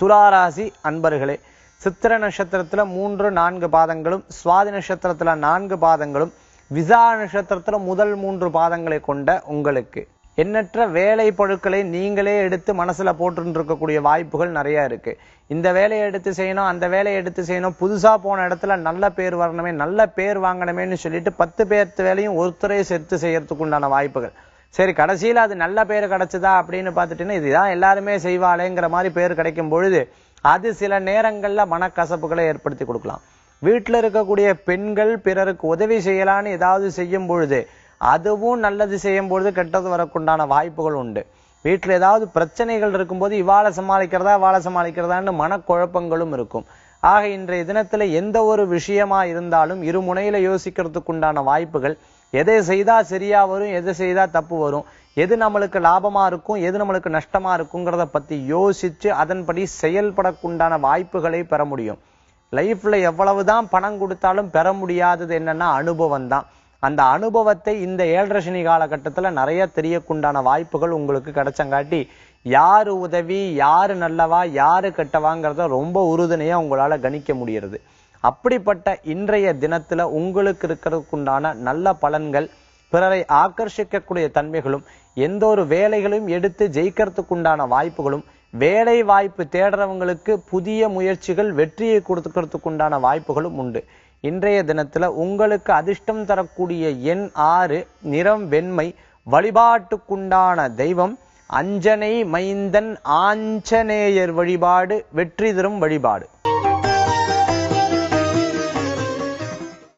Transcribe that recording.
துளாராசி அன்பர்களே, சித்திர நட்சத்திரத்துல 3, 4 பாதங்களும், சுவாதி நட்சத்திரத்துல 4 பாதங்களும், விசாக நட்சத்திரத்துல முதல் 3 பாதங்களை கொண்ட உங்களுக்கு எண்ணற்ற வேலை பொருட்களை நீங்களே எடுத்து மனசுல போட்டு இருக்கக்கூடிய வாய்ப்புகள் நிறைய இருக்கு. இந்த வேலையை எடுத்து செய்யணும், அந்த வேலையை எடுத்து செய்யணும், புதுசா போன இடத்துல நல்ல பேர் வரணுமே, நல்ல பேர் வாங்கணுமேன்னு சொல்லிட்டு 10 பேர்த்து வேலையும் ஒருத்தரே சேர்த்து செய்யறதுக்கு உண்டான வாய்ப்புகள். சரி, கடைசியில அது நல்ல பேர் கிடைச்சதா அப்படின்னு பார்த்துட்டீங்கன்னா இதுதான் எல்லாருமே செய்வாளேங்கிற மாதிரி பேர் கிடைக்கும் பொழுது அது சில நேரங்கள்ல மனக்கசப்புகளை ஏற்படுத்தி கொடுக்கலாம். வீட்டுல இருக்கக்கூடிய பெண்கள் பிறருக்கு உதவி செய்யலான்னு ஏதாவது செய்யும் பொழுது அதுவும் நல்லது செய்யும் பொழுது கெட்டது வரக்குண்டான வாய்ப்புகள் உண்டு. வீட்டுல ஏதாவது பிரச்சனைகள் இருக்கும்போது இவாளை சமாளிக்கிறதான்னு மனக்குழப்பங்களும் இருக்கும். ஆக இன்றைய தினத்துல எந்த ஒரு விஷயமா இருந்தாலும் இருமுனையில யோசிக்கிறதுக்குண்டான வாய்ப்புகள், எதை செய்தா சரியா வரும், எதை செய்தா தப்பு வரும், எது நம்மளுக்கு லாபமா இருக்கும், எது நம்மளுக்கு நஷ்டமா இருக்குங்கிறத பத்தி யோசிச்சு அதன்படி செயல்படக்குண்டான வாய்ப்புகளை பெற முடியும். லைஃப்ல எவ்வளவுதான் பணம் கொடுத்தாலும் பெற முடியாதது என்னன்னா அனுபவம் தான். அந்த அனுபவத்தை இந்த 7.5 சனி காலகட்டத்துல நிறைய தெரியக்குண்டான வாய்ப்புகள் உங்களுக்கு கிடைச்சங்காட்டி யாரு உதவி, யாரு நல்லவா, யாரு கெட்டவாங்கிறத ரொம்ப உறுதுணையா உங்களால கணிக்க முடிகிறது. அப்படிப்பட்ட இன்றைய தினத்துல உங்களுக்கு இருக்கிறதுக்குண்டான நல்ல பலன்கள், பிறரை ஆக்கர்ஷிக்கக்கூடிய தன்மைகளும், எந்த ஒரு வேலைகளையும் எடுத்து ஜெயிக்கிறதுக்குண்டான வாய்ப்புகளும், வேலை வாய்ப்பு தேடுறவங்களுக்கு புதிய முயற்சிகள் வெற்றியை கொடுத்துக்கிறதுக்குண்டான வாய்ப்புகளும் உண்டு. இன்றைய தினத்துல உங்களுக்கு அதிர்ஷ்டம் தரக்கூடிய எண் 6, நிறம் வெண்மை, வழிபாட்டுக்குண்டான தெய்வம் அஞ்சனை மைந்தன் ஆஞ்சநேயர் வழிபாடு வெற்றி தரும் வழிபாடு.